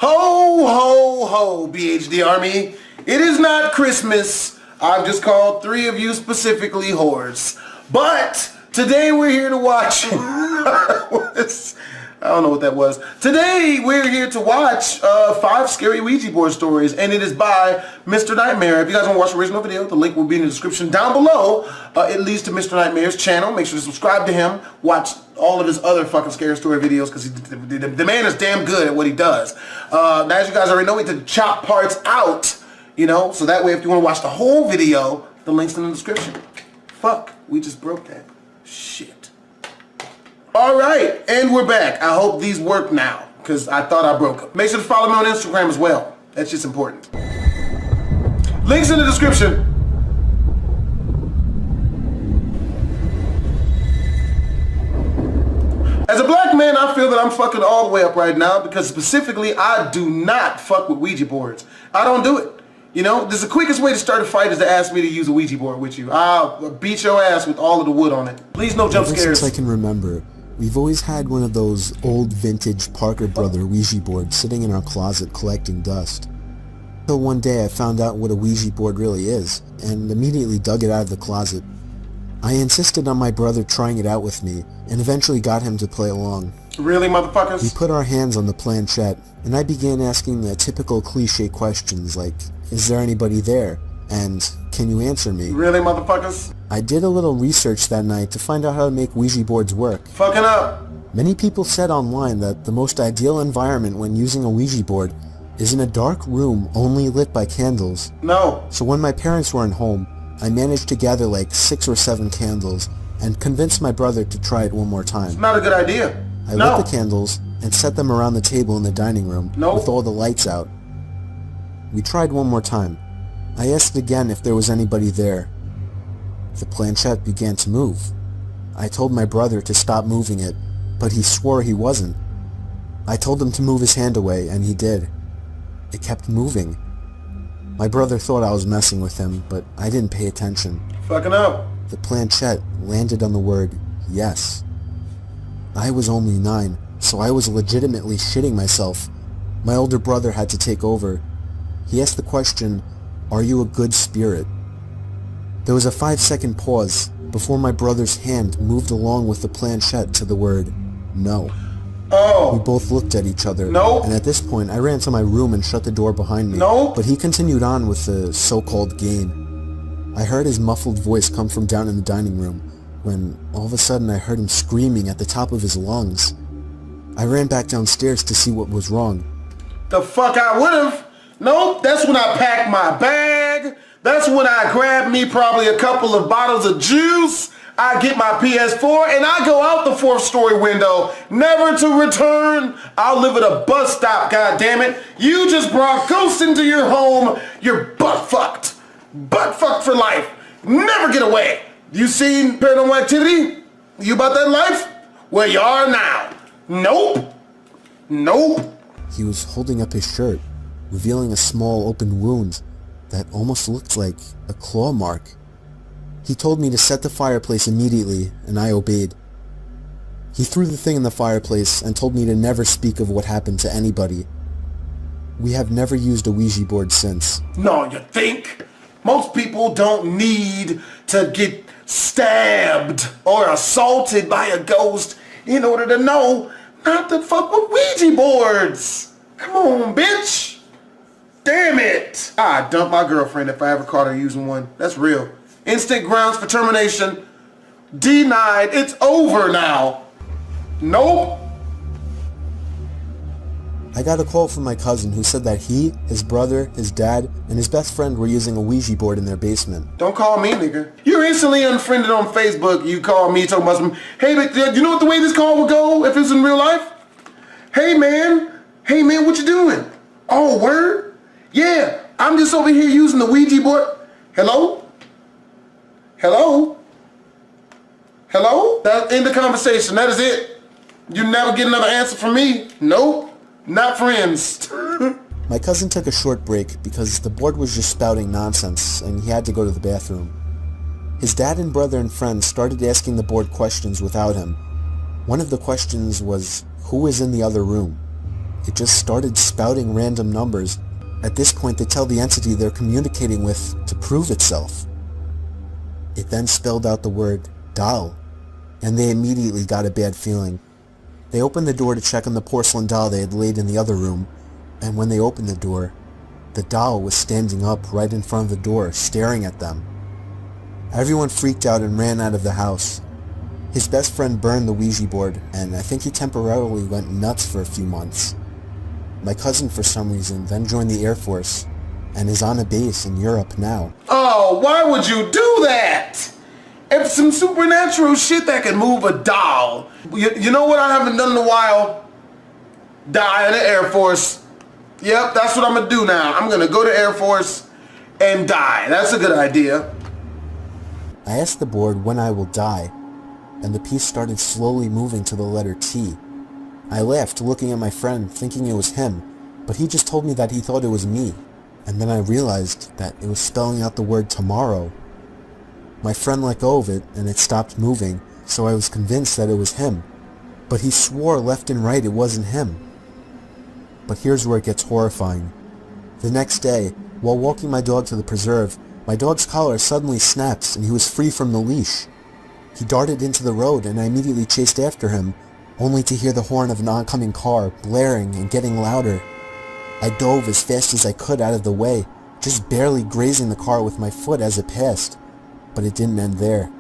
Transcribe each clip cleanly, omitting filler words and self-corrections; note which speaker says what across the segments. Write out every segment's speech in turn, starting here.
Speaker 1: Ho, ho, ho, BHD Army. It is not Christmas. I've just called 3 of you specifically whores. But today we're here to watch... I don't know what that was. Today we're here to watch 5 scary Ouija board stories, and it is by Mr. Nightmare. If you guys want to watch the original video, the link will be in the description down below. It leads to Mr. Nightmare's channel. Make sure to subscribe to him. Watch all of his other fucking scary story videos because the man is damn good at what he does. As you guys already know, we had to chop parts out, you know, so that way if you want to watch the whole video, the link's in the description. Fuck, we just broke that. Shit. Alright, and we're back. I hope these work now, because I thought I broke them. Make sure to follow me on Instagram as well. That's just important. Links in the description. As a black man, I feel that I'm fucking all the way up right now, because specifically, I do not fuck with Ouija boards. I don't do it. You know, the quickest way to start a fight is to ask me to use a Ouija board with you. I'll beat your ass with all of the wood on it. Please no jump scares.
Speaker 2: Ever since I can remember, we've always had one of those old vintage Parker Brother Ouija boards sitting in our closet collecting dust. Until one day I found out what a Ouija board really is, and immediately dug it out of the closet. I insisted on my brother trying it out with me, and eventually got him to play along.
Speaker 1: Really, motherfuckers?
Speaker 2: We put our hands on the planchette, and I began asking the typical cliche questions like, is there anybody there? And, can you answer me?
Speaker 1: Really, motherfuckers?
Speaker 2: I did a little research that night to find out how to make Ouija boards work.
Speaker 1: Fucking up!
Speaker 2: Many people said online that the most ideal environment when using a Ouija board is in a dark room only lit by candles.
Speaker 1: No.
Speaker 2: So when my parents weren't home, I managed to gather like 6 or 7 candles and convinced my brother to try it one more time.
Speaker 1: It's not a good idea.
Speaker 2: I lit the candles and set them around the table in the dining room with all the lights out. We tried one more time. I asked again if there was anybody there. The planchette began to move. I told my brother to stop moving it, but he swore he wasn't. I told him to move his hand away, and he did. It kept moving. My brother thought I was messing with him, but I didn't pay attention.
Speaker 1: Fucking up.
Speaker 2: The planchette landed on the word yes. I was only 9, so I was legitimately shitting myself. My older brother had to take over. He asked the question, are you a good spirit? There was a 5-second pause before my brother's hand moved along with the planchette to the word no.
Speaker 1: Oh.
Speaker 2: We both looked at each other.
Speaker 1: No.
Speaker 2: And at this point, I ran to my room and shut the door behind me.
Speaker 1: No.
Speaker 2: But he continued on with the so-called game. I heard his muffled voice come from down in the dining room, when all of a sudden I heard him screaming at the top of his lungs. I ran back downstairs to see what was wrong.
Speaker 1: The fuck I would've. Nope, that's when I packed my bag. That's when I grabbed me probably a couple of bottles of juice. I get my PS4 and I go out the 4th story window, never to return. I'll live at a bus stop, goddammit. You just brought ghosts into your home. You're butt fucked. Butt fucked for life. Never get away. You seen Paranormal Activity? You about that life? Where you are now. Nope. Nope.
Speaker 2: He was holding up his shirt, revealing a small open wound that almost looked like a claw mark. He told me to set the fireplace immediately, and I obeyed. He threw the thing in the fireplace and told me to never speak of what happened to anybody. We have never used a Ouija board since.
Speaker 1: No, you think? Most people don't need to get stabbed or assaulted by a ghost in order to know not to fuck with Ouija boards. Come on, bitch. Damn it. I'd dump my girlfriend if I ever caught her using one. That's real. Instant grounds for termination. Denied. It's over now. Nope.
Speaker 2: I got a call from my cousin who said that he, his brother, his dad, and his best friend were using a Ouija board in their basement.
Speaker 1: Don't call me, nigga. You're instantly unfriended on Facebook. You call me talking about some, hey, but you know what the way this call would go if it's in real life? Hey, man, what you doing? Oh, word? Yeah, I'm just over here using the Ouija board. Hello? Hello? Hello? That's end the conversation. That is it. You never get another answer from me. Nope. Not friends.
Speaker 2: My cousin took a short break because the board was just spouting nonsense and he had to go to the bathroom. His dad and brother and friends started asking the board questions without him. One of the questions was, who is in the other room? It just started spouting random numbers. At this point, they tell the entity they're communicating with to prove itself. It then spelled out the word doll, and they immediately got a bad feeling. They opened the door to check on the porcelain doll they had laid in the other room, and when they opened the door, the doll was standing up right in front of the door, staring at them. Everyone freaked out and ran out of the house. His best friend burned the Ouija board, and I think he temporarily went nuts for a few months. My cousin, for some reason, then joined the Air Force, and is on a base in Europe now.
Speaker 1: Oh, why would you do that? If some supernatural shit that can move a doll. You know what I haven't done in a while? Die in the Air Force. Yep, that's what I'm gonna do now. I'm gonna go to Air Force and die. That's a good idea.
Speaker 2: I asked the board when I will die, and the piece started slowly moving to the letter T. I laughed, looking at my friend, thinking it was him, but he just told me that he thought it was me, and then I realized that it was spelling out the word tomorrow. My friend let go of it, and it stopped moving, so I was convinced that it was him, but he swore left and right it wasn't him. But here's where it gets horrifying. The next day, while walking my dog to the preserve, my dog's collar suddenly snaps and he was free from the leash. He darted into the road and I immediately chased after him, only to hear the horn of an oncoming car blaring and getting louder. I dove as fast as I could out of the way, just barely grazing the car with my foot as it passed. But it didn't end there.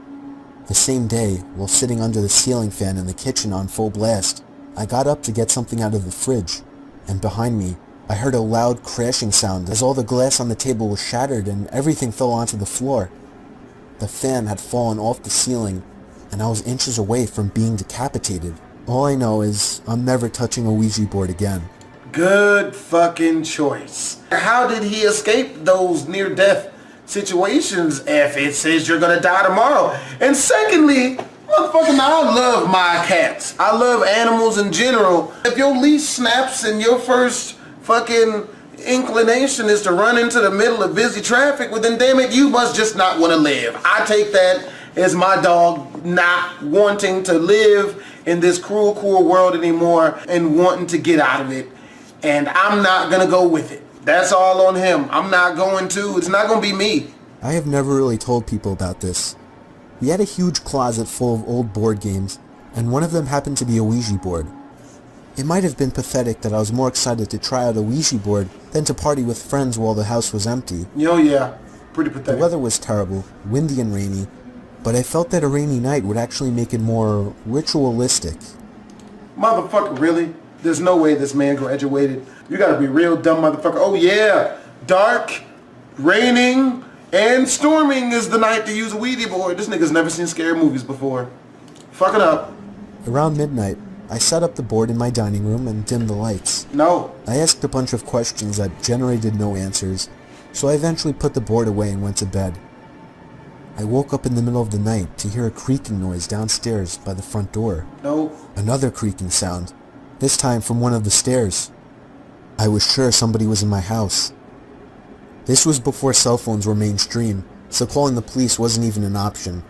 Speaker 2: The same day, while sitting under the ceiling fan in the kitchen on full blast, I got up to get something out of the fridge, and behind me, I heard a loud crashing sound as all the glass on the table was shattered and everything fell onto the floor. The fan had fallen off the ceiling, and I was inches away from being decapitated. All I know is I'm never touching a Ouija board again.
Speaker 1: Good fucking choice. How did he escape those near-death situations if it says you're gonna die tomorrow? And secondly, motherfucking, I love my cats. I love animals in general. If your leash snaps and your first fucking inclination is to run into the middle of busy traffic, well then damn it, you must just not want to live. I take that as my dog not wanting to live in this cruel world anymore and wanting to get out of it. And I'm not gonna go with it. That's all on him. I'm not going to. It's not gonna be me.
Speaker 2: I have never really told people about this. We had a huge closet full of old board games, and one of them happened to be a Ouija board. It might have been pathetic that I was more excited to try out a Ouija board than to party with friends while the house was empty.
Speaker 1: Yo, yeah, pretty pathetic.
Speaker 2: The weather was terrible, windy and rainy, but I felt that a rainy night would actually make it more ritualistic.
Speaker 1: Motherfucker, really? There's no way this man graduated. You gotta be real dumb, motherfucker. Oh yeah, dark, raining, and storming is the night to use a Ouija board. This nigga's never seen scary movies before. Fuck it up.
Speaker 2: Around midnight, I set up the board in my dining room and dimmed the lights.
Speaker 1: No.
Speaker 2: I asked a bunch of questions that generated no answers, so I eventually put the board away and went to bed. I woke up in the middle of the night to hear a creaking noise downstairs by the front door.
Speaker 1: No.
Speaker 2: Another creaking sound, this time from one of the stairs. I was sure somebody was in my house. This was before cell phones were mainstream, so calling the police wasn't even an option.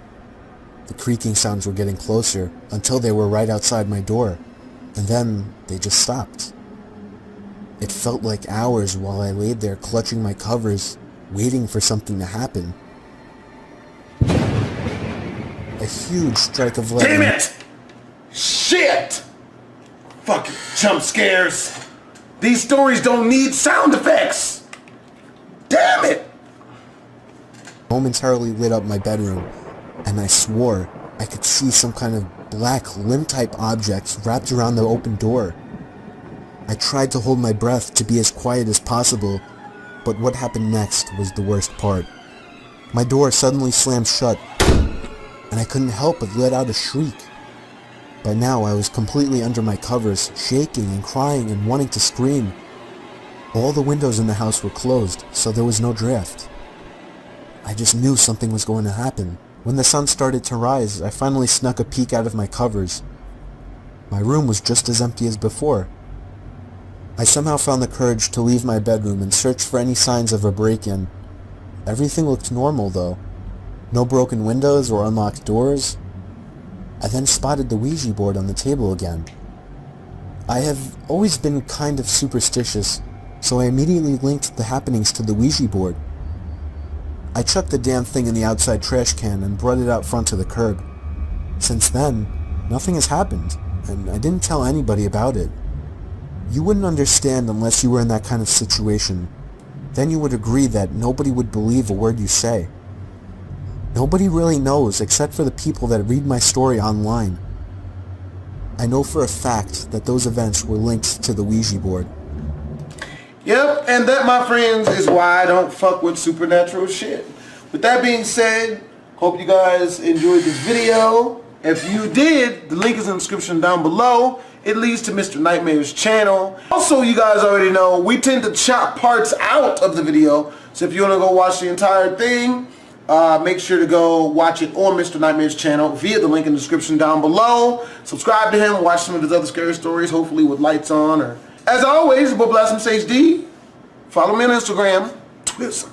Speaker 2: The creaking sounds were getting closer until they were right outside my door, and then they just stopped. It felt like hours while I laid there clutching my covers, waiting for something to happen. A huge strike of lightning.
Speaker 1: Damn it! Shit! Fucking jump scares. These stories don't need sound effects. Damn it!
Speaker 2: Momentarily lit up my bedroom, and I swore I could see some kind of black limb-type objects wrapped around the open door. I tried to hold my breath to be as quiet as possible, but what happened next was the worst part. My door suddenly slammed shut, and I couldn't help but let out a shriek. By now I was completely under my covers, shaking and crying and wanting to scream. All the windows in the house were closed, so there was no draft. I just knew something was going to happen. When the sun started to rise, I finally snuck a peek out of my covers. My room was just as empty as before. I somehow found the courage to leave my bedroom and search for any signs of a break-in. Everything looked normal though. No broken windows or unlocked doors. I then spotted the Ouija board on the table again. I have always been kind of superstitious, so I immediately linked the happenings to the Ouija board. I chucked the damn thing in the outside trash can and brought it out front to the curb. Since then, nothing has happened, and I didn't tell anybody about it. You wouldn't understand unless you were in that kind of situation. Then you would agree that nobody would believe a word you say. Nobody really knows except for the people that read my story online. I know for a fact that those events were linked to the Ouija board.
Speaker 1: Yep, and that, my friends, is why I don't fuck with supernatural shit. With that being said, hope you guys enjoyed this video. If you did, the link is in the description down below. It leads to Mr. Nightmare's channel. Also, you guys already know, we tend to chop parts out of the video. So if you want to go watch the entire thing, make sure to go watch it on Mr. Nightmare's channel via the link in the description down below. Subscribe to him, watch some of his other scary stories, hopefully with lights on. Or as always, BlastphamousHD. Follow me on Instagram, Twitter.